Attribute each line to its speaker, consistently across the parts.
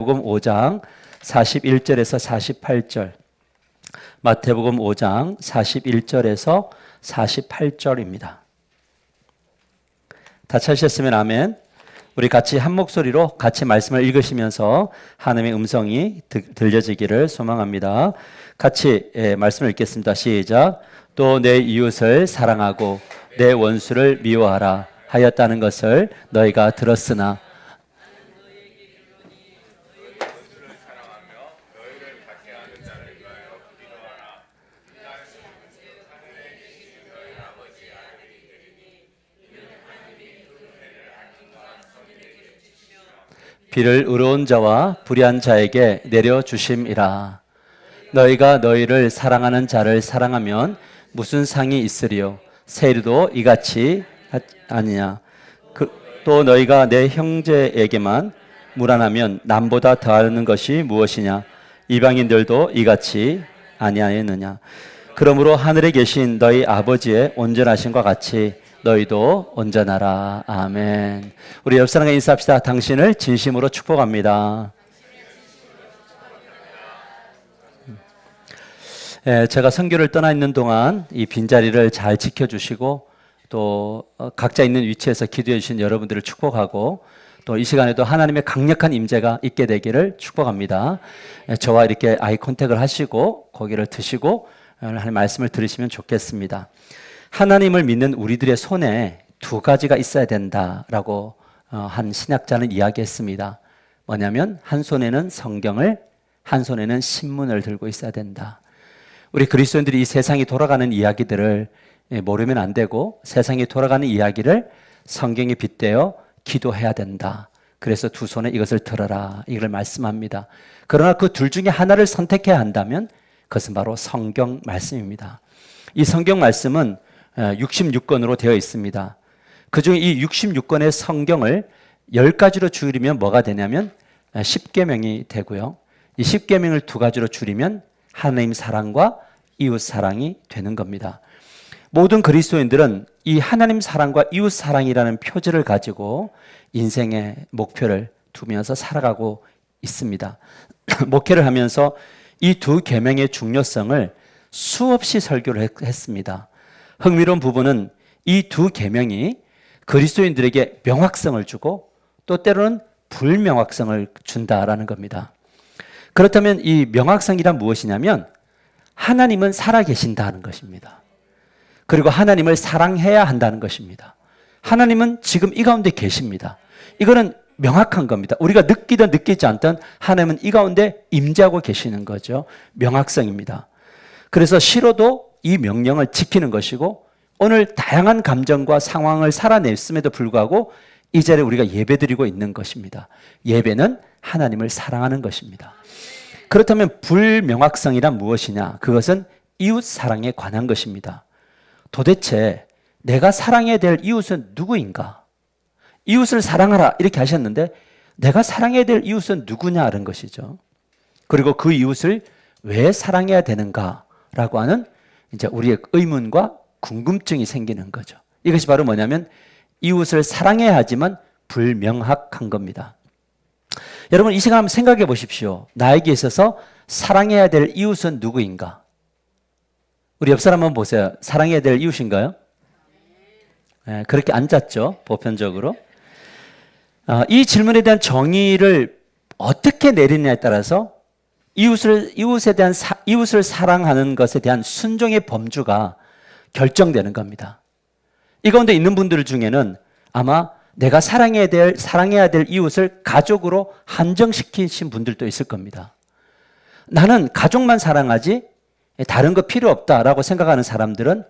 Speaker 1: 마태복음 5장 41절에서 48절. 마태복음 5장 41절에서 48절입니다. 다 찾으셨으면 아멘. 우리 같이 한 목소리로 같이 말씀을 읽으시면서 하나님의 음성이 들려지기를 소망합니다. 같이 말씀을 읽겠습니다. 시작. 또 내 이웃을 사랑하고 내 원수를 미워하라 하였다는 것을 너희가 들었으나 비를 의로운 자와 불의한 자에게 내려주심이라. 너희가 너희를 사랑하는 자를 사랑하면 무슨 상이 있으리요? 세리도 이같이 아니냐? 또 너희가 내 형제에게만 무난하면 남보다 더하는 것이 무엇이냐? 이방인들도 이같이 아니하였느냐? 그러므로 하늘에 계신 너희 아버지의 온전하심과 같이 너희도 온전하라. 아멘. 우리 옆 사람과 인사합시다. 당신을 진심으로 축복합니다. 제가 선교를 떠나 있는 동안 이 빈자리를 잘 지켜주시고 또 각자 있는 위치에서 기도해 주신 여러분들을 축복하고 또 이 시간에도 하나님의 강력한 임재가 있게 되기를 축복합니다. 저와 이렇게 아이 컨택을 하시고 고개를 드시고 하나님의 말씀을 들으시면 좋겠습니다. 하나님을 믿는 우리들의 손에 두 가지가 있어야 된다라고 한 신학자는 이야기했습니다. 뭐냐면 한 손에는 성경을, 한 손에는 신문을 들고 있어야 된다. 우리 그리스도인들이 이 세상이 돌아가는 이야기들을 모르면 안 되고 세상이 돌아가는 이야기를 성경에 빗대어 기도해야 된다. 그래서 두 손에 이것을 들어라. 이걸 말씀합니다. 그러나 그 둘 중에 하나를 선택해야 한다면 그것은 바로 성경 말씀입니다. 이 성경 말씀은 66권으로 되어 있습니다. 그중에 이 66권의 성경을 10가지로 줄이면 뭐가 되냐면 10계명이 되고요. 이 10계명을 두 가지로 줄이면 하나님 사랑과 이웃 사랑이 되는 겁니다. 모든 그리스도인들은 이 하나님 사랑과 이웃 사랑이라는 표제를 가지고 인생의 목표를 두면서 살아가고 있습니다. 목회를 하면서 이 두 계명의 중요성을 수없이 설교를 했습니다. 흥미로운 부분은 이 두 계명이 그리스도인들에게 명확성을 주고 또 때로는 불명확성을 준다라는 겁니다. 그렇다면 이 명확성이란 무엇이냐면 하나님은 살아계신다는 것입니다. 그리고 하나님을 사랑해야 한다는 것입니다. 하나님은 지금 이 가운데 계십니다. 이거는 명확한 겁니다. 우리가 느끼든 느끼지 않든 하나님은 이 가운데 임재하고 계시는 거죠. 명확성입니다. 그래서 싫어도 이 명령을 지키는 것이고 오늘 다양한 감정과 상황을 살아냈음에도 불구하고 이 자리에 우리가 예배드리고 있는 것입니다. 예배는 하나님을 사랑하는 것입니다. 그렇다면 불명확성이란 무엇이냐? 그것은 이웃 사랑에 관한 것입니다. 도대체 내가 사랑해야 될 이웃은 누구인가? 이웃을 사랑하라 이렇게 하셨는데 내가 사랑해야 될 이웃은 누구냐는 것이죠. 그리고 그 이웃을 왜 사랑해야 되는가라고 하는 이제 우리의 의문과 궁금증이 생기는 거죠. 이것이 바로 뭐냐면 이웃을 사랑해야 하지만 불명확한 겁니다. 여러분 이 시간 한번 생각해 보십시오. 나에게 있어서 사랑해야 될 이웃은 누구인가? 우리 옆 사람 한번 보세요. 사랑해야 될 이웃인가요? 네, 그렇게 앉았죠. 보편적으로. 이 질문에 대한 정의를 어떻게 내리느냐에 따라서 이웃을 사랑하는 것에 대한 순종의 범주가 결정되는 겁니다. 이 가운데 있는 분들 중에는 아마 내가 사랑해야 될 이웃을 가족으로 한정시키신 분들도 있을 겁니다. 나는 가족만 사랑하지 다른 거 필요 없다라고 생각하는 사람들은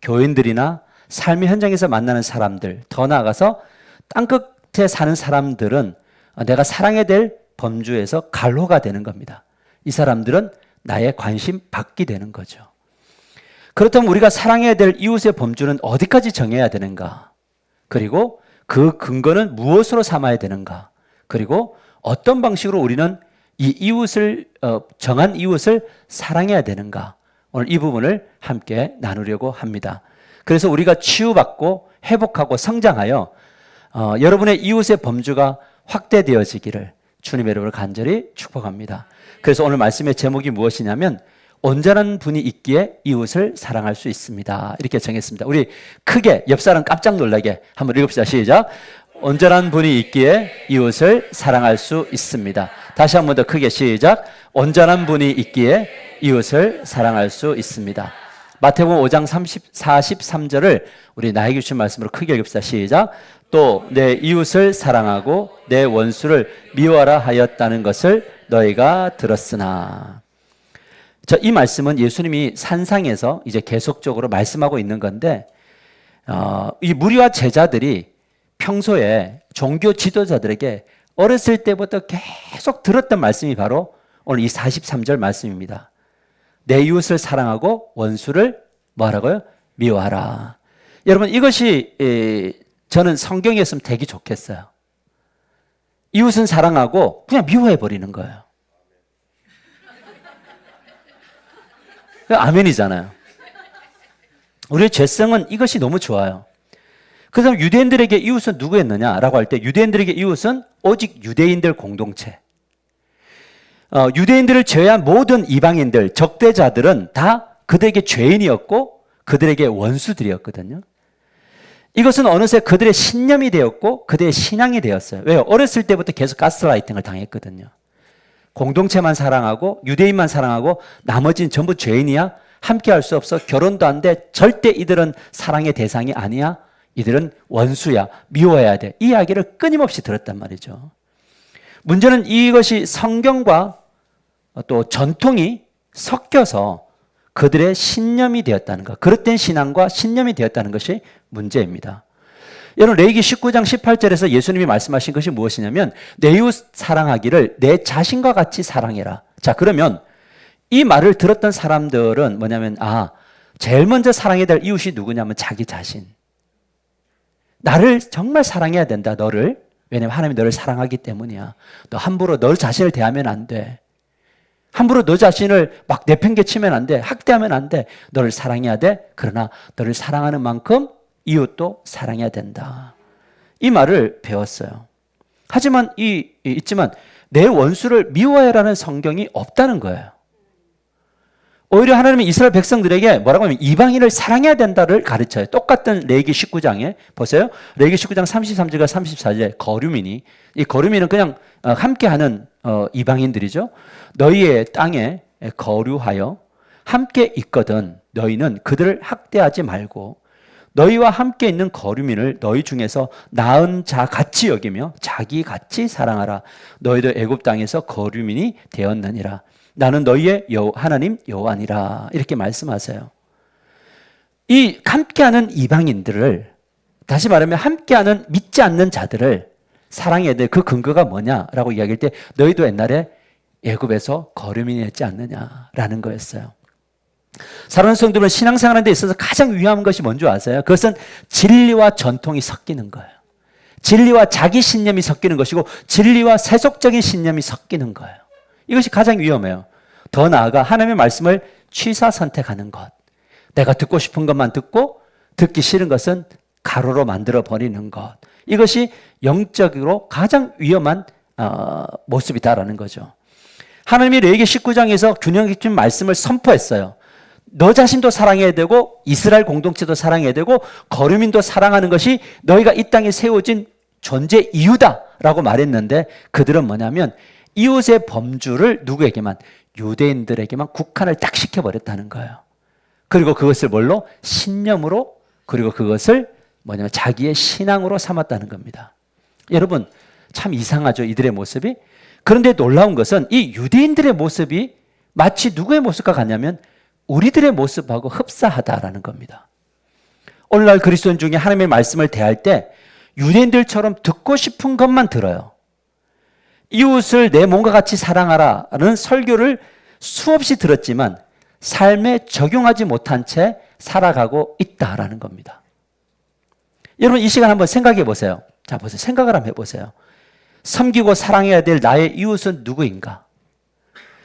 Speaker 1: 교인들이나 삶의 현장에서 만나는 사람들, 더 나아가서 땅끝에 사는 사람들은 내가 사랑해야 될 범주에서 갈호가 되는 겁니다. 이 사람들은 나의 관심 밖이 되는 거죠. 그렇다면 우리가 사랑해야 될 이웃의 범주는 어디까지 정해야 되는가? 그리고 그 근거는 무엇으로 삼아야 되는가? 그리고 어떤 방식으로 우리는 이 이웃을 정한 이웃을 사랑해야 되는가? 오늘 이 부분을 함께 나누려고 합니다. 그래서 우리가 치유받고 회복하고 성장하여 여러분의 이웃의 범주가 확대되어지기를 주님의 이름으로 간절히 축복합니다. 그래서 오늘 말씀의 제목이 무엇이냐면 온전한 분이 있기에 이웃을 사랑할 수 있습니다. 이렇게 정했습니다. 우리 크게 옆 사람 깜짝 놀라게 한번 읽읍시다. 시작. 온전한 분이 있기에 이웃을 사랑할 수 있습니다. 다시 한번 더 크게 시작. 온전한 분이 있기에 이웃을 사랑할 수 있습니다. 마태복음 5장 43절을 우리 나에게 주신 말씀으로 크게 읽읍시다. 시작. 또 내 이웃을 사랑하고 내 원수를 미워하라 하였다는 것을 너희가 들었으나. 이 말씀은 예수님이 산상에서 이제 계속적으로 말씀하고 있는 건데, 이 무리와 제자들이 평소에 종교 지도자들에게 어렸을 때부터 계속 들었던 말씀이 바로 오늘 이 43절 말씀입니다. 내 이웃을 사랑하고 원수를 뭐하라고요? 미워하라. 여러분, 이것이 저는 성경이었으면 되게 좋겠어요. 이웃은 사랑하고 그냥 미워해 버리는 거예요. 아멘이잖아요. 우리의 죄성은 이것이 너무 좋아요. 그래서 유대인들에게 이웃은 누구였느냐라고 할 때 유대인들에게 이웃은 오직 유대인들 공동체. 유대인들을 제외한 모든 이방인들, 적대자들은 다 그들에게 죄인이었고 그들에게 원수들이었거든요. 이것은 어느새 그들의 신념이 되었고 그들의 신앙이 되었어요. 왜요? 어렸을 때부터 계속 가스라이팅을 당했거든요. 공동체만 사랑하고 유대인만 사랑하고 나머지는 전부 죄인이야? 함께 할 수 없어? 결혼도 안 돼? 절대 이들은 사랑의 대상이 아니야? 이들은 원수야. 미워해야 돼. 이 이야기를 끊임없이 들었단 말이죠. 문제는 이것이 성경과 또 전통이 섞여서 그들의 신념이 되었다는 것, 그릇된 신앙과 신념이 되었다는 것이 문제입니다. 여러분, 레위기 19장 18절에서 예수님이 말씀하신 것이 무엇이냐면 내 이웃 사랑하기를 내 자신과 같이 사랑해라. 자, 그러면 이 말을 들었던 사람들은 뭐냐면 제일 먼저 사랑해야 될 이웃이 누구냐면 자기 자신. 나를 정말 사랑해야 된다, 너를. 왜냐하면 하나님이 너를 사랑하기 때문이야. 너 함부로 너 자신을 대하면 안 돼. 함부로 너 자신을 막 내팽개치면 안 돼. 학대하면 안 돼. 너를 사랑해야 돼. 그러나 너를 사랑하는 만큼 이웃도 사랑해야 된다. 이 말을 배웠어요. 하지만 있지만 내 원수를 미워해라는 성경이 없다는 거예요. 오히려 하나님은 이스라엘 백성들에게 뭐라고 하면 이방인을 사랑해야 된다를 가르쳐요. 똑같은 레위기 19장에 보세요. 레위기 19장 33절과 34절에 거류민이, 이 거류민은 그냥 함께하는 이방인들이죠. 너희의 땅에 거류하여 함께 있거든 너희는 그들을 학대하지 말고 너희와 함께 있는 거류민을 너희 중에서 나은 자 같이 여기며 자기 같이 사랑하라. 너희도 애굽 땅에서 거류민이 되었느니라. 나는 너희의 하나님 여호와니라. 이렇게 말씀하세요. 이 함께하는 이방인들을, 다시 말하면 함께하는 믿지 않는 자들을 사랑해야 돼. 그 근거가 뭐냐라고 이야기할 때 너희도 옛날에 애굽에서 거류민이 했지 않느냐라는 거였어요. 사랑하는 성도들은 신앙생활하는 데 있어서 가장 위험한 것이 뭔지 아세요? 그것은 진리와 전통이 섞이는 거예요. 진리와 자기 신념이 섞이는 것이고 진리와 세속적인 신념이 섞이는 거예요. 이것이 가장 위험해요. 더 나아가 하나님의 말씀을 취사 선택하는 것. 내가 듣고 싶은 것만 듣고 듣기 싫은 것은 가로로 만들어 버리는 것. 이것이 영적으로 가장 위험한 모습이다라는 거죠. 하나님이 레위기 19장에서 균형 있는 말씀을 선포했어요. 너 자신도 사랑해야 되고 이스라엘 공동체도 사랑해야 되고 거류민도 사랑하는 것이 너희가 이 땅에 세워진 존재 이유다라고 말했는데 그들은 뭐냐면 이웃의 범주를 누구에게만? 유대인들에게만 국한을 딱 시켜버렸다는 거예요. 그리고 그것을 뭘로? 신념으로, 그리고 그것을 뭐냐면 자기의 신앙으로 삼았다는 겁니다. 여러분, 참 이상하죠, 이들의 모습이? 그런데 놀라운 것은 이 유대인들의 모습이 마치 누구의 모습과 같냐면 우리들의 모습하고 흡사하다라는 겁니다. 오늘날 그리스도인 중에 하나님의 말씀을 대할 때 유대인들처럼 듣고 싶은 것만 들어요. 이웃을 내 몸과 같이 사랑하라는 설교를 수없이 들었지만 삶에 적용하지 못한 채 살아가고 있다라는 겁니다. 여러분, 이 시간 한번 생각해 보세요. 자, 보세요. 생각을 한번 해보세요. 섬기고 사랑해야 될 나의 이웃은 누구인가?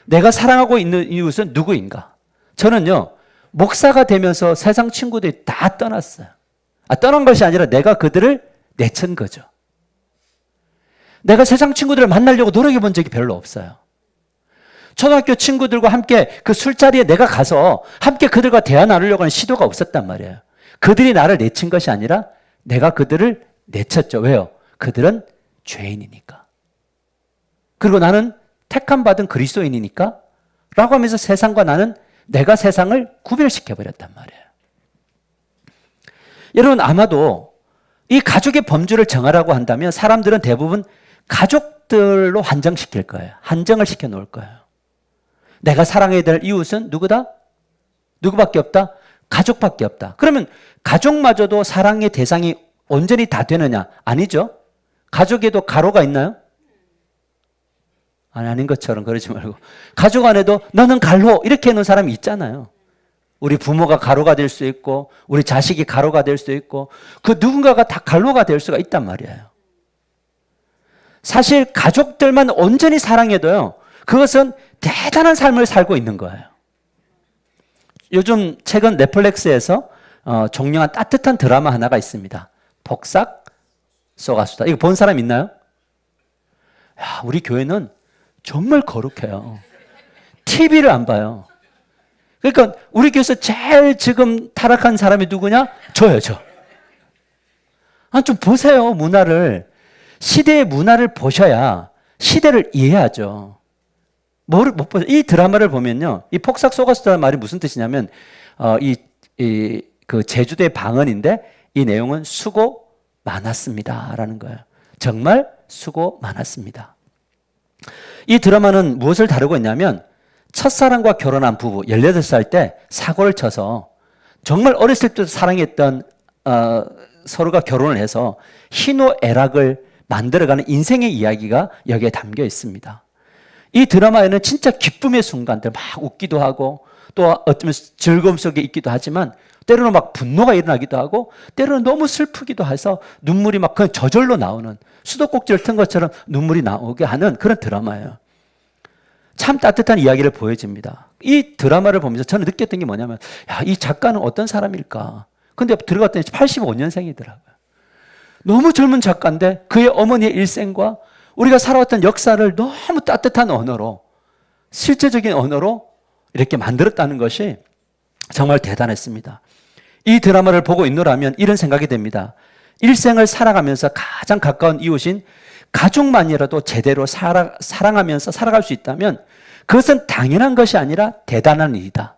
Speaker 1: 내가 사랑하고 있는 이웃은 누구인가? 저는요, 목사가 되면서 세상 친구들이 다 떠났어요. 떠난 것이 아니라 내가 그들을 내친 거죠. 내가 세상 친구들을 만나려고 노력해 본 적이 별로 없어요. 초등학교 친구들과 함께 그 술자리에 내가 가서 함께 그들과 대화 나누려고 하는 시도가 없었단 말이에요. 그들이 나를 내친 것이 아니라 내가 그들을 내쳤죠. 왜요? 그들은 죄인이니까. 그리고 나는 택함받은 그리스도인이니까 라고 하면서 세상과 나는 내가 세상을 구별시켜버렸단 말이에요. 여러분, 아마도 이 가족의 범주를 정하라고 한다면 사람들은 대부분 가족들로 한정시킬 거예요. 한정을 시켜 놓을 거예요. 내가 사랑해야 될 이웃은 누구다? 누구밖에 없다? 가족밖에 없다. 그러면 가족마저도 사랑의 대상이 온전히 다 되느냐? 아니죠. 가족에도 가로가 있나요? 아닌 것처럼 그러지 말고 가족 안에도 너는 갈로 이렇게 해놓은 사람이 있잖아요. 우리 부모가 가로가 될 수 있고 우리 자식이 가로가 될 수 있고 그 누군가가 다 갈로가 될 수가 있단 말이에요. 사실 가족들만 온전히 사랑해도요, 그것은 대단한 삶을 살고 있는 거예요. 요즘 최근 넷플릭스에서 종영한 따뜻한 드라마 하나가 있습니다. 복삭 속았수다. 이거 본 사람 있나요? 야, 우리 교회는 정말 거룩해요. TV를 안 봐요. 그러니까 우리 교회에서 제일 지금 타락한 사람이 누구냐? 저예요, 저. 좀 보세요, 문화를. 시대의 문화를 보셔야 시대를 이해하죠. 뭐를 못 보세요? 이 드라마를 보면요, 이 폭삭 속았수다는 말이 무슨 뜻이냐면, 그 제주도의 방언인데, 이 내용은 수고 많았습니다라는 거예요. 정말 수고 많았습니다. 이 드라마는 무엇을 다루고 있냐면 첫사랑과 결혼한 부부 18살 때 사고를 쳐서 정말 어렸을 때부터 사랑했던 서로가 결혼을 해서 희노애락을 만들어가는 인생의 이야기가 여기에 담겨 있습니다. 이 드라마에는 진짜 기쁨의 순간들 막 웃기도 하고 또 어쩌면 즐거움 속에 있기도 하지만 때로는 막 분노가 일어나기도 하고 때로는 너무 슬프기도 해서 눈물이 막 그냥 저절로 나오는 수도꼭지를 튼 것처럼 눈물이 나오게 하는 그런 드라마예요. 참 따뜻한 이야기를 보여줍니다. 이 드라마를 보면서 저는 느꼈던 게 뭐냐면, 야, 이 작가는 어떤 사람일까? 근데 들어갔더니 85년생이더라고요. 너무 젊은 작가인데 그의 어머니의 일생과 우리가 살아왔던 역사를 너무 따뜻한 언어로, 실제적인 언어로 이렇게 만들었다는 것이 정말 대단했습니다. 이 드라마를 보고 있노라면 이런 생각이 됩니다. 일생을 살아가면서 가장 가까운 이웃인 가족만이라도 제대로 사랑하면서 살아갈 수 있다면 그것은 당연한 것이 아니라 대단한 일이다.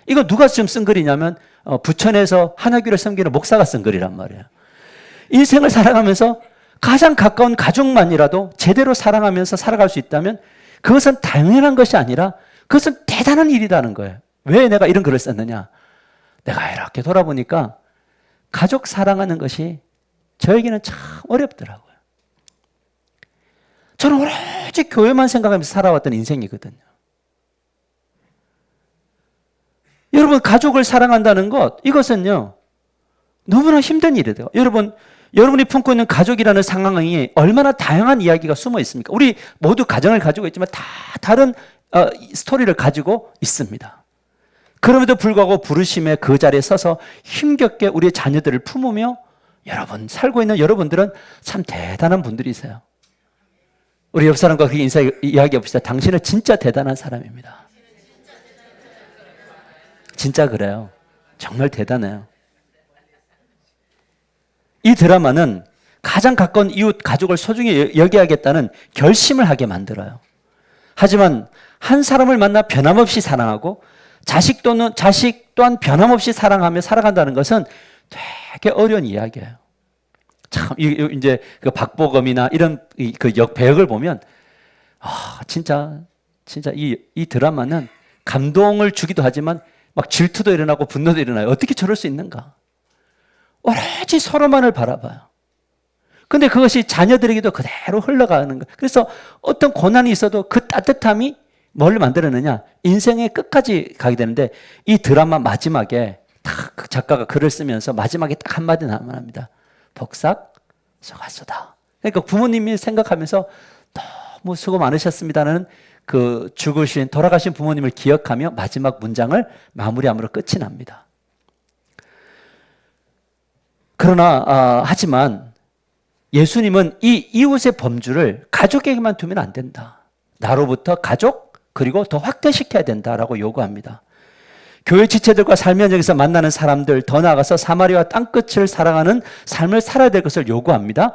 Speaker 1: 이거 누가 지금 쓴 글이냐면 부천에서 한화교를 섬기는 목사가 쓴 글이란 말이에요. 인생을 살아가면서 가장 가까운 가족만이라도 제대로 사랑하면서 살아갈 수 있다면 그것은 당연한 것이 아니라 그것은 대단한 일이라는 거예요. 왜 내가 이런 글을 썼느냐? 내가 이렇게 돌아보니까 가족 사랑하는 것이 저에게는 참 어렵더라고요. 저는 오로지 교회만 생각하면서 살아왔던 인생이거든요. 여러분, 가족을 사랑한다는 것, 이것은요, 너무나 힘든 일이에요. 여러분이 품고 있는 가족이라는 상황이 얼마나 다양한 이야기가 숨어 있습니까? 우리 모두 가정을 가지고 있지만 다 다른 스토리를 가지고 있습니다. 그럼에도 불구하고 부르심의 그 자리에 서서 힘겹게 우리의 자녀들을 품으며 여러분, 살고 있는 여러분들은 참 대단한 분들이세요. 우리 옆 사람과 그렇게 이야기해 봅시다. 당신은 진짜 대단한 사람입니다. 진짜 그래요. 정말 대단해요. 이 드라마는 가장 가까운 이웃, 가족을 소중히 여겨야겠다는 결심을 하게 만들어요. 하지만 한 사람을 만나 변함없이 사랑하고 자식 또한 변함없이 사랑하며 살아간다는 것은 되게 어려운 이야기예요. 참, 이제 그 박보검이나 이런 그 배역을 보면, 진짜 이 드라마는 감동을 주기도 하지만 막 질투도 일어나고 분노도 일어나요. 어떻게 저럴 수 있는가? 오로지 서로만을 바라봐요. 근데 그것이 자녀들에게도 그대로 흘러가는 거예요. 그래서 어떤 고난이 있어도 그 따뜻함이 뭘 만들어내냐? 인생의 끝까지 가게 되는데 이 드라마 마지막에 딱 그 작가가 글을 쓰면서 마지막에 딱 한마디 남합니다. 복삭 속았수다. 그러니까 부모님이 생각하면서 너무 수고 많으셨습니다는 그 돌아가신 부모님을 기억하며 마지막 문장을 마무리함으로 끝이 납니다. 그러나 하지만 예수님은 이 이웃의 범주를 가족에게만 두면 안 된다. 나로부터 가족 그리고 더 확대시켜야 된다라고 요구합니다. 교회 지체들과 삶의 현장에서 만나는 사람들, 더 나아가서 사마리아와 땅끝을 사랑하는 삶을 살아야 될 것을 요구합니다.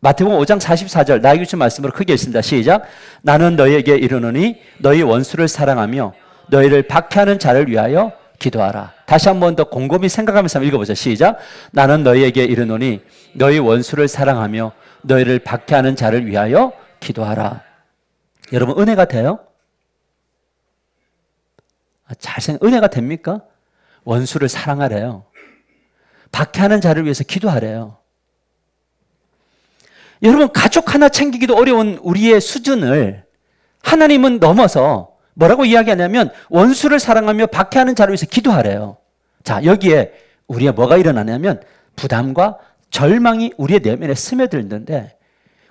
Speaker 1: 마태복음 5장 44절 나에게 주신 말씀으로 크게 읽습니다. 시작. 나는 너희에게 이르노니 너희 원수를 사랑하며 너희를 박해하는 자를 위하여 기도하라. 다시 한 번 더 곰곰이 생각하면서 읽어보자. 시작. 나는 너희에게 이르노니 너희 원수를 사랑하며 너희를 박해하는 자를 위하여 기도하라. 여러분 은혜가 돼요? 은혜가 됩니까? 원수를 사랑하래요. 박해하는 자를 위해서 기도하래요. 여러분 가족 하나 챙기기도 어려운 우리의 수준을 하나님은 넘어서 뭐라고 이야기하냐면 원수를 사랑하며 박해하는 자를 위해서 기도하래요. 자, 여기에 우리가 뭐가 일어나냐면 부담과 절망이 우리의 내면에 스며들는데,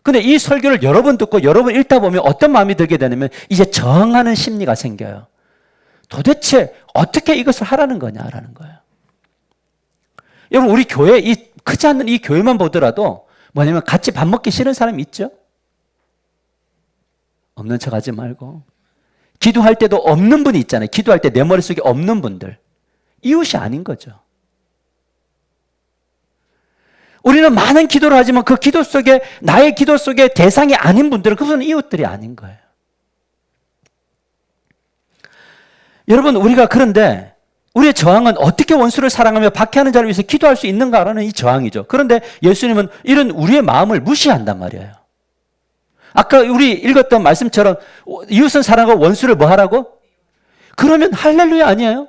Speaker 1: 근데 이 설교를 여러 번 듣고 여러 번 읽다 보면 어떤 마음이 들게 되냐면 이제 저항하는 심리가 생겨요. 도대체 어떻게 이것을 하라는 거냐라는 거예요. 여러분 우리 교회, 이 크지 않는 이 교회만 보더라도 뭐냐면 같이 밥 먹기 싫은 사람이 있죠? 없는 척 하지 말고. 기도할 때도 없는 분이 있잖아요. 기도할 때 내 머릿속에 없는 분들. 이웃이 아닌 거죠. 우리는 많은 기도를 하지만 그 기도 속에, 나의 기도 속에 대상이 아닌 분들은 그분은 이웃들이 아닌 거예요. 여러분 우리가 그런데 우리의 저항은 어떻게 원수를 사랑하며 박해하는 자를 위해서 기도할 수 있는가라는 이 저항이죠. 그런데 예수님은 이런 우리의 마음을 무시한단 말이에요. 아까 우리 읽었던 말씀처럼 이웃은 사랑하고 원수를 뭐 하라고? 그러면 할렐루야 아니에요?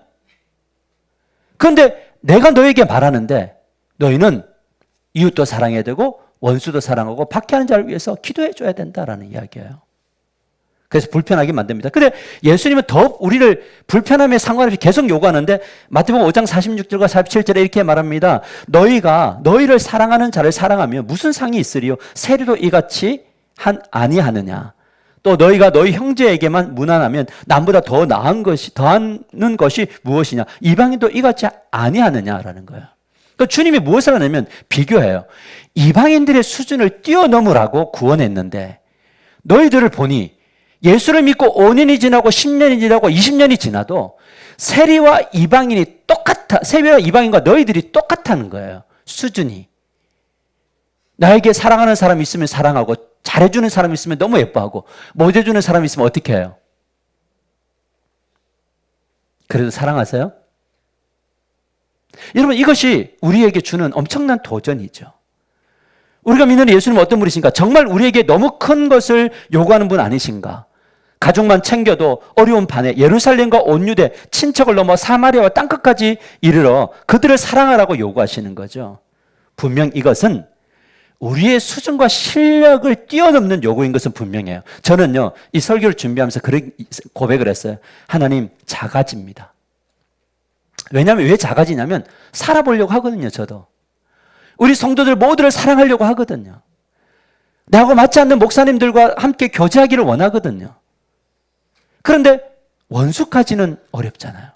Speaker 1: 그런데 내가 너에게 말하는데 너희는 이웃도 사랑해야 되고 원수도 사랑하고 박해하는 자를 위해서 기도해 줘야 된다라는 이야기예요. 그래서 불편하게 만듭니다. 근데 예수님은 더 우리를 불편함에 상관없이 계속 요구하는데 마태복음 5장 46절과 47절에 이렇게 말합니다. 너희가 너희를 사랑하는 자를 사랑하며 무슨 상이 있으리요? 세리도 이같이 아니하느냐? 또 너희가 너희 형제에게만 무난하면 남보다 더 나은 것이 더하는 것이 무엇이냐? 이방인도 이같이 아니하느냐라는 거예요. 그러니까 주님이 무엇을 하냐면 비교해요. 이방인들의 수준을 뛰어넘으라고 구원했는데 너희들을 보니 예수를 믿고 5년이 지나고 10년이 지나고 20년이 지나도 세리와 이방인이 똑같아. 세리와 이방인과 너희들이 똑같다는 거예요. 수준이. 나에게 사랑하는 사람이 있으면 사랑하고 잘해주는 사람이 있으면 너무 예뻐하고 못 해주는 사람이 있으면 어떻게 해요? 그래도 사랑하세요? 여러분 이것이 우리에게 주는 엄청난 도전이죠. 우리가 믿는 예수님은 어떤 분이신가? 정말 우리에게 너무 큰 것을 요구하는 분 아니신가? 가족만 챙겨도 어려운 판에 예루살렘과 온 유대, 친척을 넘어 사마리아와 땅끝까지 이르러 그들을 사랑하라고 요구하시는 거죠. 분명 이것은 우리의 수준과 실력을 뛰어넘는 요구인 것은 분명해요. 저는요, 이 설교를 준비하면서 그런 고백을 했어요. 하나님, 작아집니다. 왜냐하면 왜 작아지냐면 살아보려고 하거든요, 저도. 우리 성도들 모두를 사랑하려고 하거든요. 나하고 맞지 않는 목사님들과 함께 교제하기를 원하거든요. 그런데 원수까지는 어렵잖아요.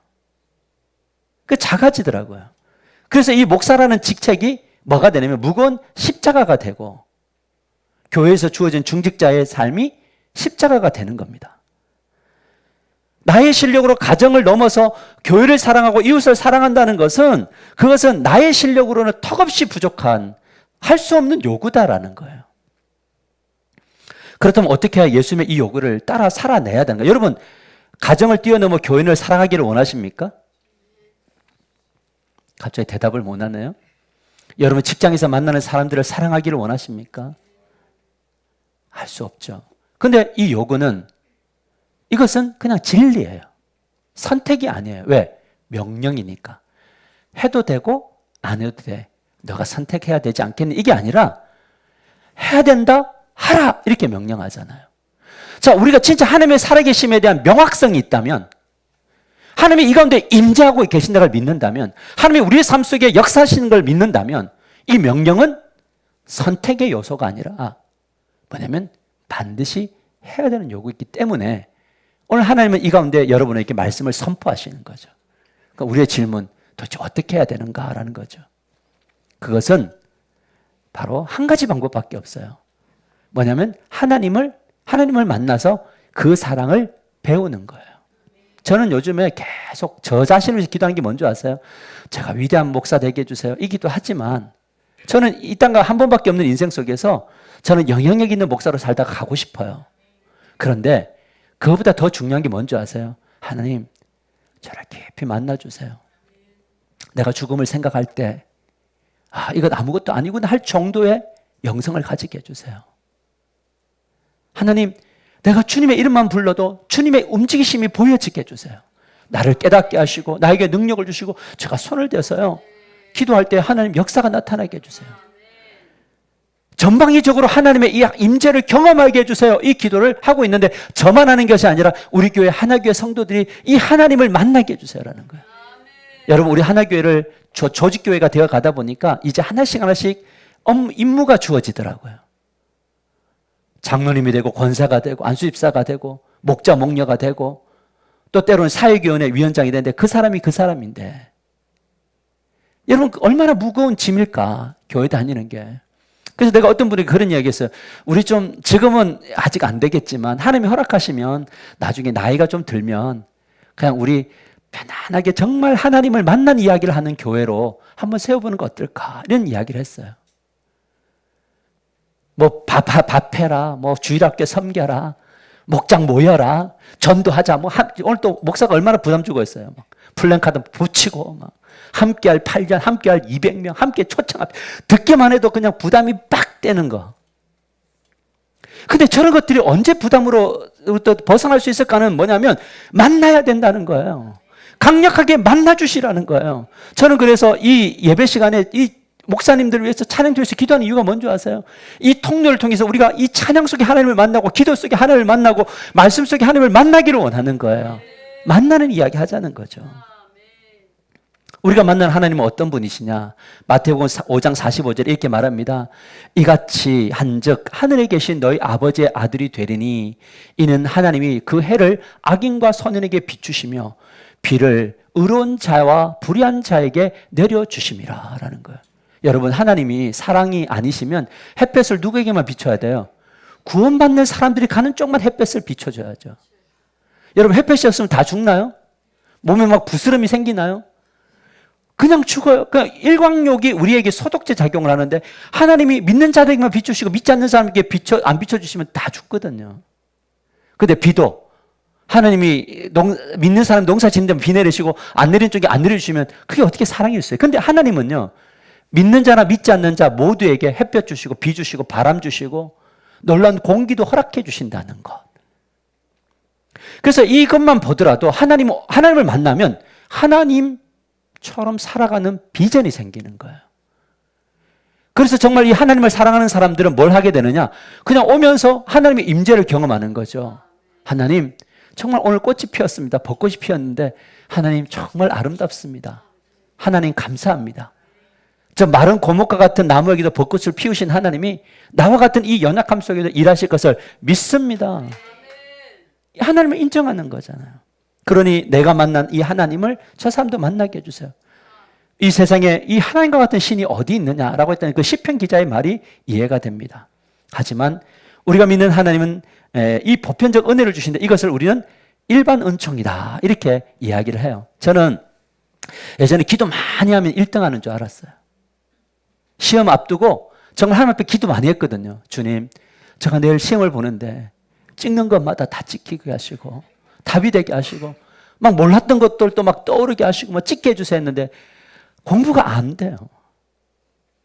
Speaker 1: 그 작아지더라고요. 그래서 이 목사라는 직책이 뭐가 되냐면 무거운 십자가가 되고 교회에서 주어진 중직자의 삶이 십자가가 되는 겁니다. 나의 실력으로 가정을 넘어서 교회를 사랑하고 이웃을 사랑한다는 것은 그것은 나의 실력으로는 턱없이 부족한 할 수 없는 요구다라는 거예요. 그렇다면 어떻게 해야 예수님의 이 요구를 따라 살아내야 되는가? 여러분, 가정을 뛰어넘어 교인을 사랑하기를 원하십니까? 갑자기 대답을 못 하네요. 여러분, 직장에서 만나는 사람들을 사랑하기를 원하십니까? 할 수 없죠. 근데 이 요구는 이것은 그냥 진리예요. 선택이 아니에요. 왜? 명령이니까. 해도 되고 안 해도 돼. 너가 선택해야 되지 않겠니? 이게 아니라 해야 된다, 하라 이렇게 명령하잖아요. 자, 우리가 진짜 하나님의 살아계심에 대한 명확성이 있다면, 하나님이 이 가운데 임재하고 계신다를 믿는다면, 하나님이 우리의 삶 속에 역사하시는 걸 믿는다면 이 명령은 선택의 요소가 아니라 뭐냐면 반드시 해야 되는 요구이기 때문에 오늘 하나님은 이 가운데 여러분에게 말씀을 선포하시는 거죠. 그러니까 우리의 질문, 도대체 어떻게 해야 되는가라는 거죠. 그것은 바로 한 가지 방법밖에 없어요. 뭐냐면 하나님을 만나서 그 사랑을 배우는 거예요. 저는 요즘에 계속 저 자신을 위해서 기도하는 게 뭔지 아세요? 제가 위대한 목사 되게 해주세요. 이 기도하지만 저는 이 땅과 한 번밖에 없는 인생 속에서 저는 영향력 있는 목사로 살다가 가고 싶어요. 그런데 그거보다 더 중요한 게 뭔지 아세요? 하나님, 저를 깊이 만나주세요. 내가 죽음을 생각할 때 이건 아무것도 아니구나 할 정도의 영성을 가지게 해주세요. 하나님, 내가 주님의 이름만 불러도 주님의 움직이심이 보여지게 해주세요. 나를 깨닫게 하시고 나에게 능력을 주시고 제가 손을 대서요 기도할 때 하나님 역사가 나타나게 해주세요. 전방위적으로 하나님의 이 임재를 경험하게 해주세요. 이 기도를 하고 있는데 저만 하는 것이 아니라 우리 교회 하나교회 성도들이 이 하나님을 만나게 해주세요라는 거예요. 여러분, 우리 하나교회를 조직교회가 되어 가다 보니까 이제 하나씩 임무가 주어지더라고요. 장로님이 되고 권사가 되고 안수집사가 되고 목자 목녀가 되고 또 때로는 사회위원회 위원장이 되는데 그 사람이 그 사람인데 여러분 얼마나 무거운 짐일까 교회 다니는 게. 그래서 내가 어떤 분이 그런 이야기 했어요. 우리 좀 지금은 아직 안 되겠지만 하나님이 허락하시면 나중에 나이가 좀 들면 그냥 우리 편안하게 정말 하나님을 만난 이야기를 하는 교회로 한번 세워보는 거 어떨까 이런 이야기를 했어요. 뭐 밥해라, 뭐 주일학교 섬겨라, 목장 모여라, 전도하자. 오늘 또 목사가 얼마나 부담 주고 있어요. 플랜카드 붙이고 함께할 8년, 함께할 200명, 함께 초청 앞에 듣기만 해도 그냥 부담이 빡 되는 거. 근데 저런 것들이 언제 부담으로 또 벗어날 수 있을까는 뭐냐면 만나야 된다는 거예요. 강력하게 만나주시라는 거예요. 저는 그래서 이 예배 시간에 이 목사님들을 위해서 찬양 통해서 기도하는 이유가 뭔지 아세요? 이 통로를 통해서 우리가 이 찬양 속에 하나님을 만나고 기도 속에 하나님을 만나고 말씀 속에 하나님을 만나기를 원하는 거예요. 만나는 이야기 하자는 거죠. 우리가 만나는 하나님은 어떤 분이시냐? 마태복음 5장 45절에 이렇게 말합니다. 이같이 한즉 하늘에 계신 너희 아버지의 아들이 되리니 이는 하나님이 그 해를 악인과 선인에게 비추시며 비를 의로운 자와 불의한 자에게 내려주심이라 라는 거예요. 여러분, 하나님이 사랑이 아니시면 햇볕을 누구에게만 비춰야 돼요? 구원받는 사람들이 가는 쪽만 햇볕을 비춰줘야죠. 여러분, 햇볕이 없으면 다 죽나요? 몸에 막 부스럼이 생기나요? 그냥 죽어요. 그러니까 일광욕이 우리에게 소독제 작용을 하는데 하나님이 믿는 자들에게만 비추시고 믿지 않는 사람에게 안 비춰주시면 다 죽거든요. 근데 비도 하나님이 믿는 사람 농사 짓는 비 내리시고 안 내린 쪽에 안 내려주시면 그게 어떻게 사랑이었어요? 근데 하나님은요, 믿는 자나 믿지 않는 자 모두에게 햇볕 주시고 비 주시고 바람 주시고 놀라운 공기도 허락해 주신다는 것. 그래서 이것만 보더라도 하나님을 만나면 하나님처럼 살아가는 비전이 생기는 거예요. 그래서 정말 이 하나님을 사랑하는 사람들은 뭘 하게 되느냐? 그냥 오면서 하나님의 임재를 경험하는 거죠. 하나님, 정말 오늘 꽃이 피었습니다. 벚꽃이 피었는데 하나님 정말 아름답습니다. 하나님 감사합니다. 저 마른 고목과 같은 나무에게도 벚꽃을 피우신 하나님이 나와 같은 이 연약함 속에도 일하실 것을 믿습니다. 하나님을 인정하는 거잖아요. 그러니 내가 만난 이 하나님을 저 사람도 만나게 해주세요. 이 세상에 이 하나님과 같은 신이 어디 있느냐라고 했더니 그 시편 기자의 말이 이해가 됩니다. 하지만 우리가 믿는 하나님은 이 보편적 은혜를 주신데 이것을 우리는 일반 은총이다 이렇게 이야기를 해요. 저는 예전에 기도 많이 하면 1등 하는 줄 알았어요. 시험 앞두고 정말 하나님 앞에 기도 많이 했거든요. 주님, 제가 내일 시험을 보는데 찍는 것마다 다 찍히게 하시고 답이 되게 하시고 막 몰랐던 것들도 막 떠오르게 하시고 막 찍게 해주세요 했는데 공부가 안 돼요.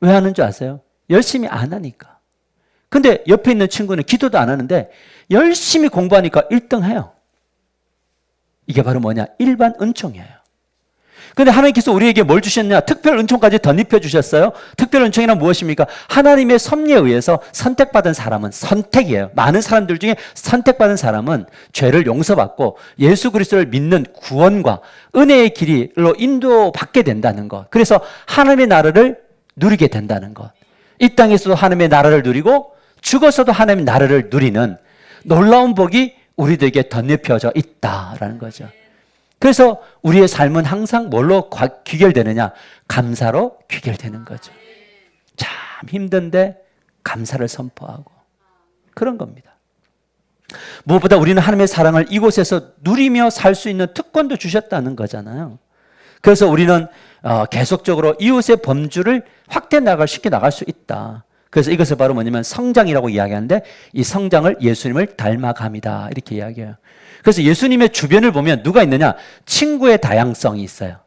Speaker 1: 왜 하는 줄 아세요? 열심히 안 하니까. 근데 옆에 있는 친구는 기도도 안 하는데 열심히 공부하니까 1등 해요. 이게 바로 뭐냐? 일반 은총이에요. 근데 하나님께서 우리에게 뭘 주셨냐? 특별 은총까지 덧입혀 주셨어요. 특별 은총이란 무엇입니까? 하나님의 섭리에 의해서 선택받은 사람은 선택이에요. 많은 사람들 중에 선택받은 사람은 죄를 용서받고 예수 그리스도를 믿는 구원과 은혜의 길로 인도받게 된다는 것. 그래서 하나님의 나라를 누리게 된다는 것. 이 땅에서도 하나님의 나라를 누리고 죽어서도 하나님의 나라를 누리는 놀라운 복이 우리들에게 덧입혀져 있다라는 거죠. 그래서 우리의 삶은 항상 뭘로 귀결되느냐? 감사로 귀결되는 거죠. 자, 힘든데 감사를 선포하고 그런 겁니다. 무엇보다 우리는 하나님의 사랑을 이곳에서 누리며 살 수 있는 특권도 주셨다는 거잖아요. 그래서 우리는 계속적으로 이웃의 범주를 시켜 나갈 수 있다. 그래서 이것을 바로 뭐냐면 성장이라고 이야기하는데 이 성장을 예수님을 닮아갑니다. 이렇게 이야기해요. 그래서 예수님의 주변을 보면 누가 있느냐? 친구의 다양성이 있어요.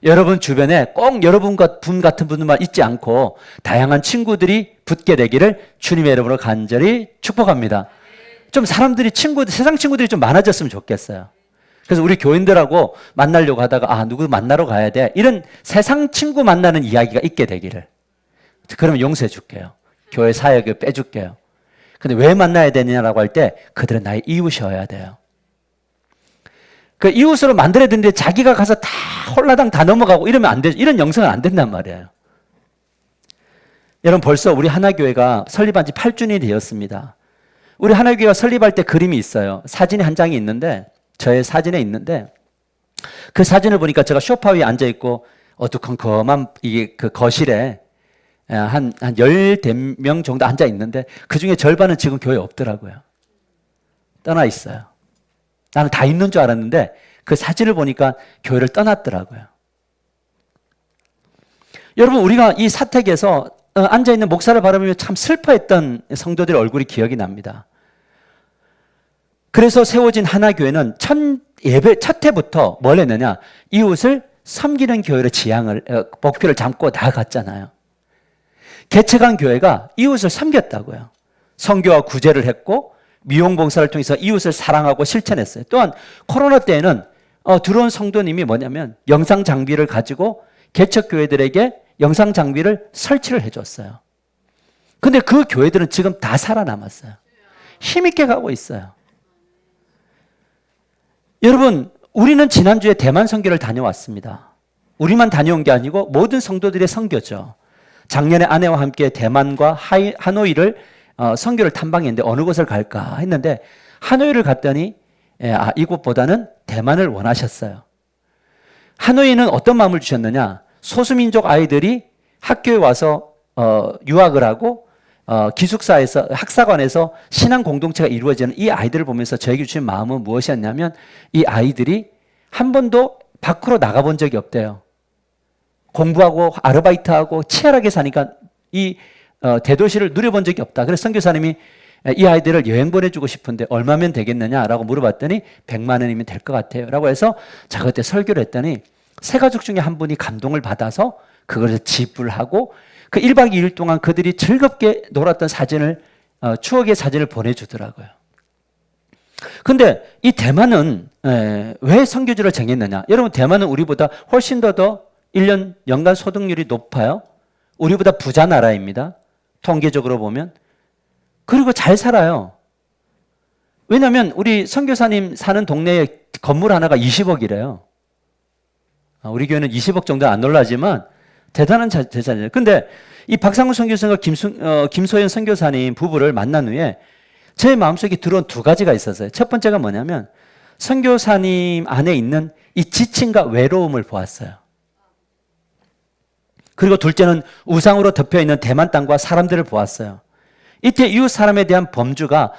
Speaker 1: 여러분 주변에 꼭 여러분 같은 분만 있지 않고 다양한 친구들이 붙게 되기를 주님의 이름으로 간절히 축복합니다. 좀 세상 친구들이 좀 많아졌으면 좋겠어요. 그래서 우리 교인들하고 만나려고 하다가 누구 만나러 가야 돼. 이런 세상 친구 만나는 이야기가 있게 되기를. 그러면 용서해 줄게요. 교회 사역을 빼줄게요. 근데 왜 만나야 되느냐라고 할 때 그들은 나의 이웃이어야 돼요. 그 이웃으로 만들어야 되는데 자기가 가서 다 홀라당 다 넘어가고 이러면 안 되죠. 이런 영성은 안 된단 말이에요. 여러분 벌써 우리 하나교회가 설립한 지 8주년이 되었습니다. 우리 하나교회가 설립할 때 그림이 있어요. 사진이 한 장이 있는데 저의 사진에 있는데 그 사진을 보니까 제가 소파 위에 앉아있고 어두컴컴한 이게 그 거실에 한 10명 정도 앉아있는데 그 중에 절반은 지금 교회에 없더라고요. 떠나 있어요. 나는 다 있는 줄 알았는데 그 사진을 보니까 교회를 떠났더라고요. 여러분 우리가 이 사택에서 앉아있는 목사를 바라보며 참 슬퍼했던 성도들의 얼굴이 기억이 납니다. 그래서 세워진 하나교회는 첫 해부터 뭘 했느냐? 이웃을 섬기는 교회로 목표를 잡고 나아갔잖아요. 개척한 교회가 이웃을 섬겼다고요. 선교와 구제를 했고 미용봉사를 통해서 이웃을 사랑하고 실천했어요. 또한 코로나 때에는 들어온 성도님이 뭐냐면 영상 장비를 가지고 개척교회들에게 영상 장비를 설치를 해줬어요. 근데 그 교회들은 지금 다 살아남았어요. 힘있게 가고 있어요. 여러분 우리는 지난주에 대만 선교를 다녀왔습니다. 우리만 다녀온 게 아니고 모든 성도들의 선교죠. 작년에 아내와 함께 대만과 하노이를 선교를 탐방했는데 어느 곳을 갈까 했는데 하노이를 갔더니 이곳보다는 대만을 원하셨어요. 하노이는 어떤 마음을 주셨느냐? 소수민족 아이들이 학교에 와서 유학을 하고 기숙사에서 학사관에서 신앙 공동체가 이루어지는 이 아이들을 보면서 저에게 주신 마음은 무엇이었냐면 이 아이들이 한 번도 밖으로 나가본 적이 없대요. 공부하고 아르바이트하고 치열하게 사니까 이 대도시를 누려본 적이 없다. 그래서 선교사님이 이 아이들을 여행 보내주고 싶은데 얼마면 되겠느냐라고 물어봤더니 100만 원이면 될 것 같아요. 라고 해서 제가 그때 설교를 했더니 세 가족 중에 한 분이 감동을 받아서 그것을 지불하고 그 1박 2일 동안 그들이 즐겁게 놀았던 사진을 추억의 사진을 보내주더라고요. 근데 이 대만은 왜 선교지를 정했느냐? 여러분 대만은 우리보다 훨씬 더 1년 연간 소득률이 높아요. 우리보다 부자 나라입니다. 통계적으로 보면. 그리고 잘 살아요. 왜냐하면 우리 선교사님 사는 동네에 건물 하나가 20억이래요. 우리 교회는 20억 정도 안 놀라지만 대단한 재산이에요. 근데 이 박상훈 선교사님과 김소연 선교사님 부부를 만난 후에 제 마음속에 들어온 두 가지가 있었어요. 첫 번째가 뭐냐면 선교사님 안에 있는 이 지침과 외로움을 보았어요. 그리고 둘째는 우상으로 덮여있는 대만 땅과 사람들을 보았어요. 이때 이웃 사람에 대한 범주가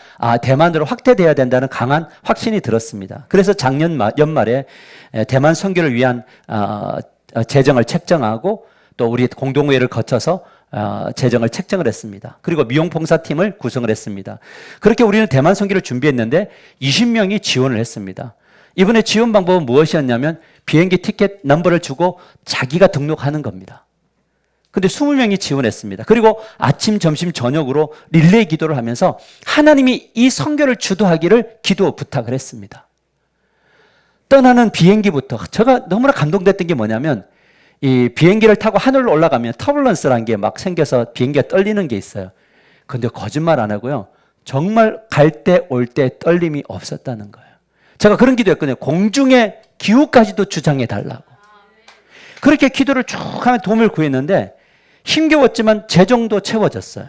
Speaker 1: 대만으로 확대돼야 된다는 강한 확신이 들었습니다. 그래서 작년 연말에 대만 선교를 위한 재정을 책정하고 또 우리 공동회의를 거쳐서 재정을 책정을 했습니다. 그리고 미용봉사팀을 구성을 했습니다. 그렇게 우리는 대만 선교를 준비했는데 20명이 지원을 했습니다. 이번에 지원 방법은 무엇이었냐면 비행기 티켓 넘버를 주고 자기가 등록하는 겁니다. 근데 20명이 지원했습니다. 그리고 아침, 점심, 저녁으로 릴레이 기도를 하면서 하나님이 이 선교를 주도하기를 기도 부탁을 했습니다. 떠나는 비행기부터 제가 너무나 감동됐던 게 뭐냐면 이 비행기를 타고 하늘로 올라가면 터블런스라는 게 막 생겨서 비행기가 떨리는 게 있어요. 근데 거짓말 안 하고요. 정말 갈 때 올 때 떨림이 없었다는 거예요. 제가 그런 기도했거든요. 공중의 기후까지도 주장해 달라고. 그렇게 기도를 쭉 하면 도움을 구했는데 힘겨웠지만 재정도 채워졌어요.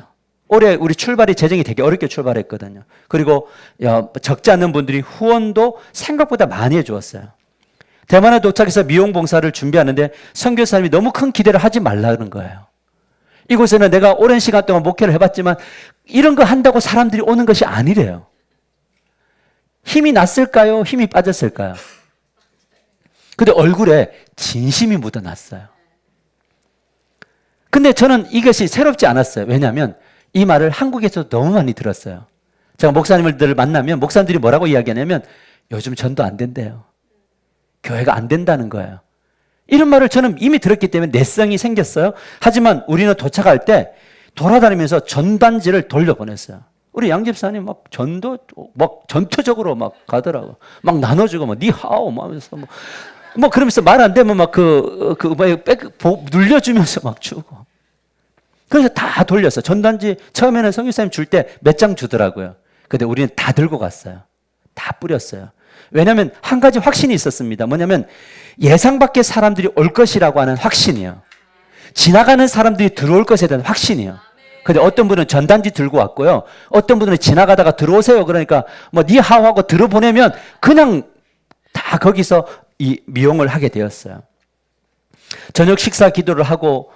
Speaker 1: 올해 우리 출발이 재정이 되게 어렵게 출발했거든요. 그리고 적지 않은 분들이 후원도 생각보다 많이 해주었어요. 대만에 도착해서 미용봉사를 준비하는데 선교사님이 너무 큰 기대를 하지 말라는 거예요. 이곳에는 내가 오랜 시간 동안 목회를 해봤지만 이런 거 한다고 사람들이 오는 것이 아니래요. 힘이 났을까요? 힘이 빠졌을까요? 근데 얼굴에 진심이 묻어났어요. 근데 저는 이것이 새롭지 않았어요. 왜냐하면 이 말을 한국에서 너무 많이 들었어요. 제가 목사님들을 만나면 목사님들이 뭐라고 이야기하냐면 요즘 전도 안 된대요. 교회가 안 된다는 거예요. 이런 말을 저는 이미 들었기 때문에 내성이 생겼어요. 하지만 우리는 도착할 때 돌아다니면서 전단지를 돌려보냈어요. 우리 양 집사님 막 전도 막 전투적으로 막 가더라고. 막 나눠주고 막 니하오 막 하면서 뭐 그러면서 말 안 되면 막 눌려주면서 막 주고. 그래서 다 돌렸어. 전단지 처음에는 성교사님 줄 때 몇 장 주더라고요. 근데 우리는 다 들고 갔어요. 다 뿌렸어요. 왜냐하면 한 가지 확신이 있었습니다. 뭐냐면 예상 밖의 사람들이 올 것이라고 하는 확신이요. 지나가는 사람들이 들어올 것에 대한 확신이요. 근데 어떤 분은 전단지 들고 왔고요. 어떤 분은 지나가다가 들어오세요. 그러니까 뭐 니하오 하고 들어보내면 그냥 다 거기서 이 미용을 하게 되었어요. 저녁 식사 기도를 하고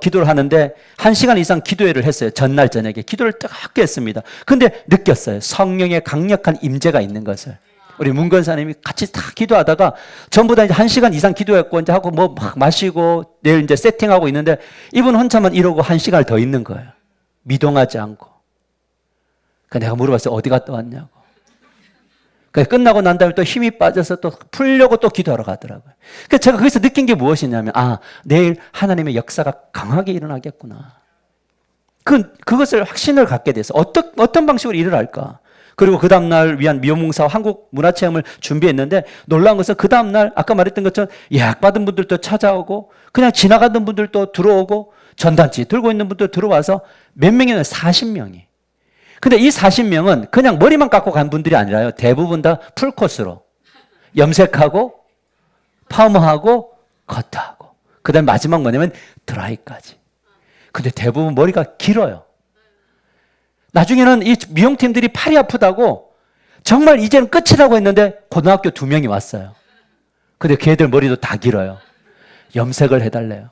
Speaker 1: 기도를 하는데 1시간 이상 기도회를 했어요. 전날 저녁에 기도를 뜨겁게 했습니다. 근데 느꼈어요. 성령의 강력한 임재가 있는 것을. 우리 문건사님이 같이 다 기도하다가 전부 다 이제 1시간 이상 기도했고 이제 하고 뭐 막 마시고 내일 이제 세팅하고 있는데 이분 혼자만 이러고 1시간을 더 있는 거예요. 미동하지 않고. 그러니까 내가 물어봤어요. 어디 갔다 왔냐고. 그러니까 끝나고 난 다음에 또 힘이 빠져서 또 풀려고 또 기도하러 가더라고요. 그러니까 제가 거기서 느낀 게 무엇이냐면 내일 하나님의 역사가 강하게 일어나겠구나. 그것을 확신을 갖게 돼서 어떤 방식으로 일을 할까. 그리고 그 다음날 위한 미용봉사와 한국 문화체험을 준비했는데 놀라운 것은 그 다음날 아까 말했던 것처럼 예약받은 분들도 찾아오고 그냥 지나가던 분들도 들어오고 전단지 들고 있는 분도 들어와서 몇 명이냐면 40명이. 근데 이 40명은 그냥 머리만 깎고 간 분들이 아니라요. 대부분 다 풀코스로 염색하고 파마하고 커트하고 그 다음에 마지막 뭐냐면 드라이까지. 근데 대부분 머리가 길어요. 나중에는 이 미용팀들이 팔이 아프다고 정말 이제는 끝이라고 했는데 고등학교 2명이 왔어요. 근데 걔들 머리도 다 길어요. 염색을 해달래요.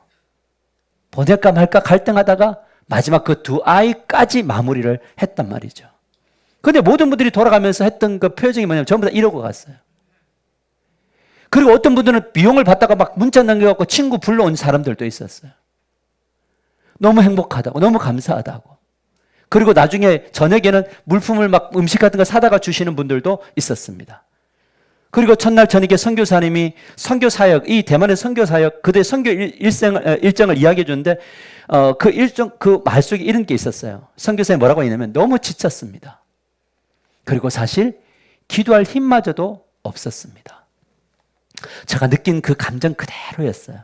Speaker 1: 보낼까 말까 갈등하다가 마지막 그 2아이까지 마무리를 했단 말이죠. 근데 모든 분들이 돌아가면서 했던 그 표정이 뭐냐면 전부 다 이러고 갔어요. 그리고 어떤 분들은 비용을 받다가 막 문자 남겨갖고 친구 불러온 사람들도 있었어요. 너무 행복하다고, 너무 감사하다고. 그리고 나중에 저녁에는 물품을 막 음식 같은 거 사다가 주시는 분들도 있었습니다. 그리고 첫날 저녁에 선교사님이 선교사역, 이 대만의 선교사역, 그들의 선교 일정을 이야기해 주는데, 그 말 속에 이런 게 있었어요. 선교사님이 뭐라고 했냐면, 너무 지쳤습니다. 그리고 사실, 기도할 힘마저도 없었습니다. 제가 느낀 그 감정 그대로였어요.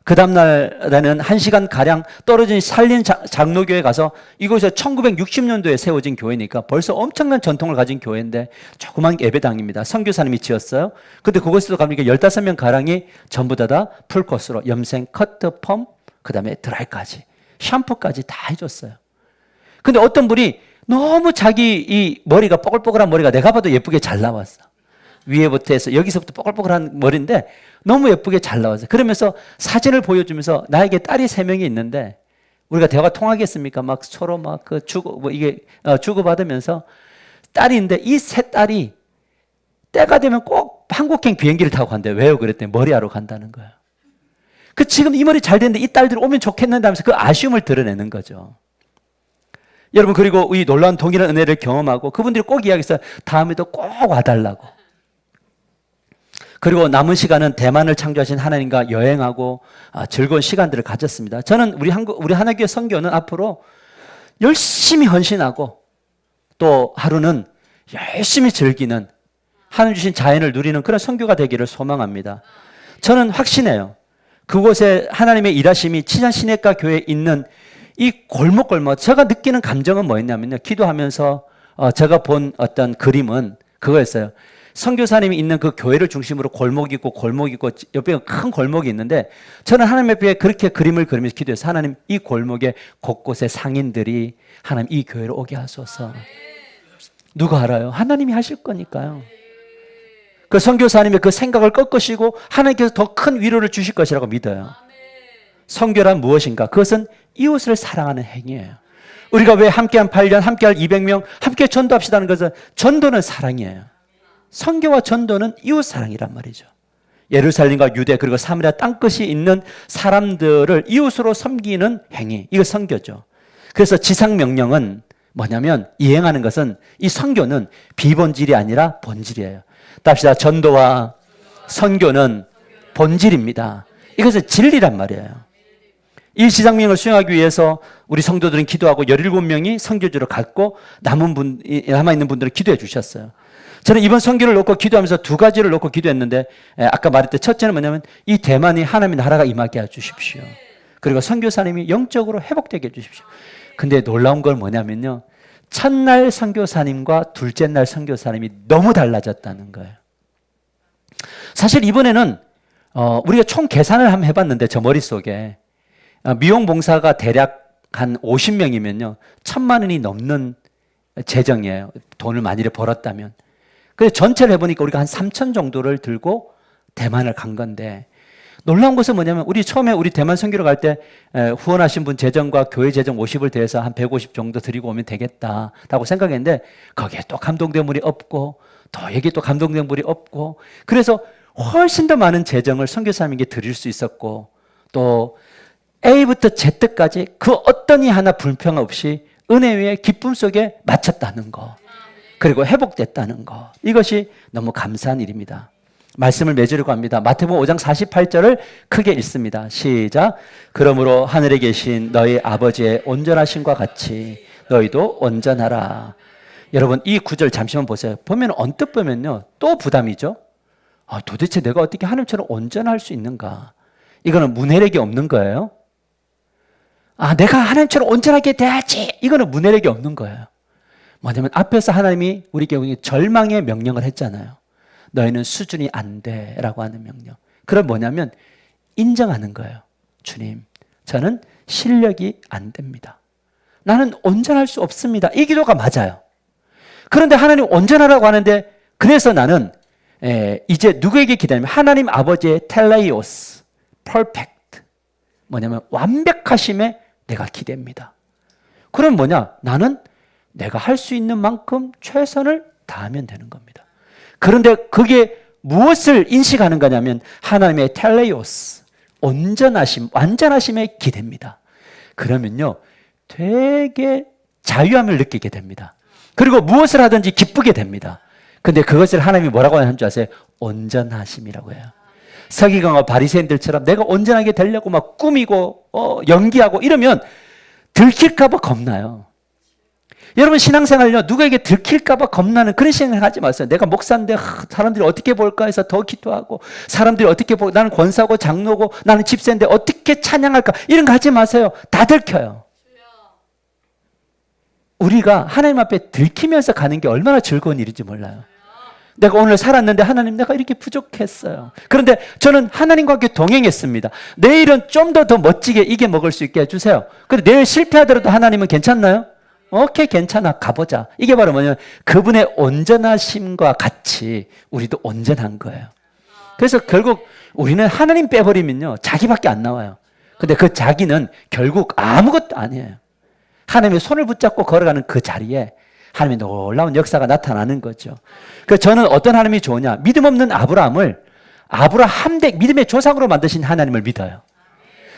Speaker 1: 그 다음날에는 1시간가량 떨어진 산린 장로교에 가서 가서 1960년도에 세워진 교회니까 벌써 엄청난 전통을 가진 교회인데 조그만 예배당입니다. 선교사님이 지었어요. 근데 그곳에도 가니까 15명가량이 전부 다 풀코스로 염색, 커트, 펌, 그 다음에 드라이까지, 샴푸까지 다 해줬어요. 근데 어떤 분이 너무 자기 이 머리가 뽀글뽀글한 머리가 내가 봐도 예쁘게 잘 나왔어. 위에부터 해서 여기서부터 뽀글뽀글한 머리인데 너무 예쁘게 잘 나왔어요. 그러면서 사진을 보여주면서 나에게 딸이 3명이 있는데 우리가 대화가 통하겠습니까? 막 서로 막 주고받으면서 딸인데 이 3딸이 때가 되면 꼭 한국행 비행기를 타고 간대요. 왜요? 그랬더니 머리하러 간다는 거예요. 지금 이 머리 잘 됐는데 이 딸들이 오면 좋겠는데 하면서 그 아쉬움을 드러내는 거죠. 여러분, 그리고 이 놀라운 동일한 은혜를 경험하고 그분들이 꼭 이야기했어요. 다음에도 꼭 와달라고. 그리고 남은 시간은 대만을 창조하신 하나님과 여행하고 즐거운 시간들을 가졌습니다. 저는 우리 하나교회 선교는 앞으로 열심히 헌신하고 또 하루는 열심히 즐기는 하나님 주신 자연을 누리는 그런 선교가 되기를 소망합니다. 저는 확신해요. 그곳에 하나님의 일하심이 치전 시내가 교회에 있는 이 골목골목, 제가 느끼는 감정은 뭐였냐면요. 기도하면서 제가 본 어떤 그림은 그거였어요. 선교사님이 있는 그 교회를 중심으로 골목이 있고 옆에 큰 골목이 있는데 저는 하나님 앞에 그렇게 그림을 그리면서 기도해서 하나님 이 골목에 곳곳에 상인들이 하나님 이 교회로 오게 하소서. 누가 알아요? 하나님이 하실 거니까요. 그 선교사님의 그 생각을 꺾으시고 하나님께서 더 큰 위로를 주실 것이라고 믿어요. 선교란 무엇인가? 그것은 이웃을 사랑하는 행위예요. 우리가 왜 함께한 8년, 함께할 200명, 함께 전도합시다는 것은 전도는 사랑이에요. 선교와 전도는 이웃 사랑이란 말이죠. 예루살렘과 유대 그리고 사마리아 땅끝이 있는 사람들을 이웃으로 섬기는 행위, 이거 선교죠. 그래서 지상명령은 뭐냐면 이행하는 것은 이 선교는 비본질이 아니라 본질이에요. 답시다. 전도와 선교는 본질입니다. 이것은 진리란 말이에요. 이 지상명령을 수행하기 위해서 우리 성도들은 기도하고 17명이 선교지로 갔고 남아있는 분들은 기도해 주셨어요. 저는 이번 선교를 놓고 기도하면서 두 가지를 놓고 기도했는데 아까 말했듯이 첫째는 뭐냐면 이 대만이 하나님의 나라가 임하게 해주십시오. 그리고 선교사님이 영적으로 회복되게 해주십시오. 근데 놀라운 건 뭐냐면요. 첫날 선교사님과 둘째 날 선교사님이 너무 달라졌다는 거예요. 사실 이번에는 우리가 총 계산을 한번 해봤는데 저 머릿속에 미용봉사가 대략 한 50명이면요. 1,000만 원이 넘는 재정이에요. 돈을 많이 벌었다면. 그래서 전체를 해보니까 우리가 한 3천 정도를 들고 대만을 간 건데 놀라운 것은 뭐냐면 우리 처음에 우리 대만 선교를 갈 때 후원하신 분 재정과 교회 재정 50을 대해서 한 150 정도 드리고 오면 되겠다라고 생각했는데 거기에 또 감동된 분이 없고 또 여기 또 감동된 분이 없고 그래서 훨씬 더 많은 재정을 선교사님에게 드릴 수 있었고 또 A부터 Z까지 그 어떤 이 하나 불평 없이 은혜 위에 기쁨 속에 마쳤다는 거 그리고 회복됐다는 거 이것이 너무 감사한 일입니다. 말씀을 맺으려고 합니다. 마태복음 5장 48절을 크게 읽습니다. 시작. 그러므로 하늘에 계신 너희 아버지의 온전하심과 같이 너희도 온전하라. 여러분 이 구절 잠시만 보세요. 보면 언뜻 보면요 또 부담이죠. 도대체 내가 어떻게 하나님처럼 온전할 수 있는가? 이거는 문해력이 없는 거예요. 내가 하나님처럼 온전하게 돼야지. 이거는 문해력이 없는 거예요. 뭐냐면 앞에서 하나님이 우리에게 절망의 명령을 했잖아요. 너희는 수준이 안 돼 라고 하는 명령. 그건 뭐냐면 인정하는 거예요. 주님, 저는 실력이 안 됩니다. 나는 온전할 수 없습니다. 이 기도가 맞아요. 그런데 하나님 온전하라고 하는데 그래서 나는 이제 누구에게 기다리면 하나님 아버지의 텔레이오스, 퍼펙트. 뭐냐면 완벽하심에 내가 기대입니다. 그럼 뭐냐? 나는 내가 할 수 있는 만큼 최선을 다하면 되는 겁니다. 그런데 그게 무엇을 인식하는 거냐면 하나님의 텔레이오스, 온전하심, 완전하심에 기대입니다. 그러면요 되게 자유함을 느끼게 됩니다. 그리고 무엇을 하든지 기쁘게 됩니다. 근데 그것을 하나님이 뭐라고 하는 줄 아세요? 온전하심이라고 해요. 서기관과 바리새인들처럼 내가 온전하게 되려고 막 꾸미고 연기하고 이러면 들킬까 봐 겁나요. 여러분 신앙생활요 누구에게 들킬까 봐 겁나는 그런 생각하지 마세요. 내가 목사인데 사람들이 어떻게 볼까 해서 더 기도하고 사람들이 어떻게 보고 나는 권사고 장로고 나는 집사인데 어떻게 찬양할까 이런 거 하지 마세요. 다 들켜요. 우리가 하나님 앞에 들키면서 가는 게 얼마나 즐거운 일인지 몰라요. 내가 오늘 살았는데 하나님 내가 이렇게 부족했어요. 그런데 저는 하나님과 함께 동행했습니다. 내일은 좀 더 멋지게 이게 먹을 수 있게 해주세요. 근데 내일 실패하더라도 하나님은 괜찮나요? 오케이 괜찮아 가보자. 이게 바로 뭐냐면 그분의 온전하심과 같이 우리도 온전한 거예요. 그래서 결국 우리는 하나님 빼버리면요 자기밖에 안 나와요. 근데 그 자기는 결국 아무것도 아니에요. 하나님의 손을 붙잡고 걸어가는 그 자리에 하나님의 놀라운 역사가 나타나는 거죠. 그래서 저는 어떤 하나님이 좋으냐? 믿음 없는 아브라함을 아브라함 믿음의 조상으로 만드신 하나님을 믿어요.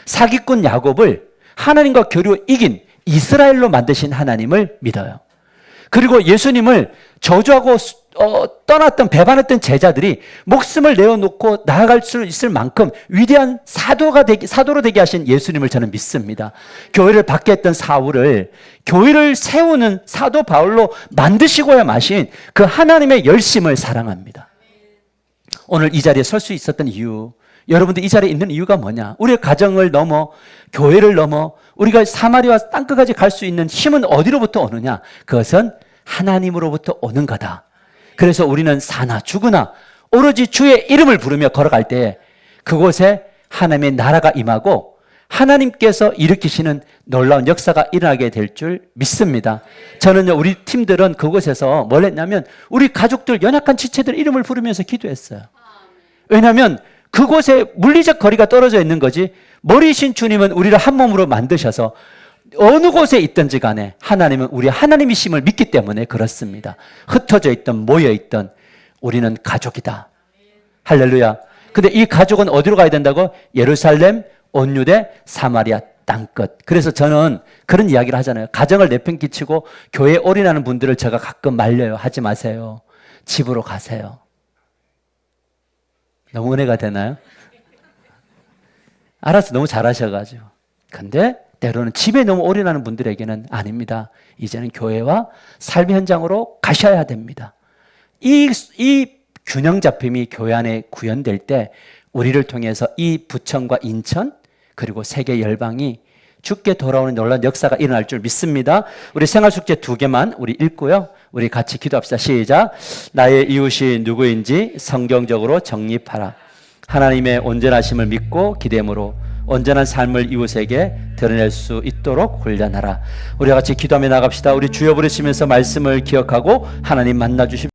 Speaker 1: 사기꾼 야곱을 하나님과 교류 이긴 이스라엘로 만드신 하나님을 믿어요. 그리고 예수님을 저주하고 떠났던 배반했던 제자들이 목숨을 내어놓고 나아갈 수 있을 만큼 위대한 사도로 되게 하신 예수님을 저는 믿습니다. 교회를 받게 했던 사울을 교회를 세우는 사도 바울로 만드시고야 마신 그 하나님의 열심을 사랑합니다. 오늘 이 자리에 설 수 있었던 이유, 여러분들 이 자리에 있는 이유가 뭐냐? 우리의 가정을 넘어 교회를 넘어 우리가 사마리아 땅끝까지 갈 수 있는 힘은 어디로부터 오느냐? 그것은 하나님으로부터 오는 거다. 그래서 우리는 사나 죽으나 오로지 주의 이름을 부르며 걸어갈 때 그곳에 하나님의 나라가 임하고 하나님께서 일으키시는 놀라운 역사가 일어나게 될 줄 믿습니다. 저는요 우리 팀들은 그곳에서 뭘 했냐면 우리 가족들 연약한 지체들 이름을 부르면서 기도했어요. 왜냐하면 그곳에 물리적 거리가 떨어져 있는 거지 머리신 주님은 우리를 한 몸으로 만드셔서 어느 곳에 있든지 간에 하나님은 우리 하나님이심을 믿기 때문에 그렇습니다. 흩어져 있던 모여 있던 우리는 가족이다. 할렐루야. 근데 이 가족은 어디로 가야 된다고? 예루살렘, 온 유대, 사마리아 땅끝. 그래서 저는 그런 이야기를 하잖아요. 가정을 내팽개치고 교회에 올인하는 분들을 제가 가끔 말려요. 하지 마세요. 집으로 가세요. 너무 은혜가 되나요? 알아서 너무 잘하셔가지고. 근데 때로는 집에 너무 올인하는 분들에게는 아닙니다. 이제는 교회와 삶의 현장으로 가셔야 됩니다. 이 균형 잡힘이 교회 안에 구현될 때 우리를 통해서 이 부천과 인천 그리고 세계 열방이 주께 돌아오는 놀라운 역사가 일어날 줄 믿습니다. 우리 생활숙제 2개만 우리 읽고요. 우리 같이 기도합시다. 시작. 나의 이웃이 누구인지 성경적으로 정립하라. 하나님의 온전하심을 믿고 기대므로 온전한 삶을 이웃에게 드러낼 수 있도록 훈련하라. 우리 같이 기도하며 나갑시다. 우리 주여 부르시면서 말씀을 기억하고 하나님 만나 주십시오.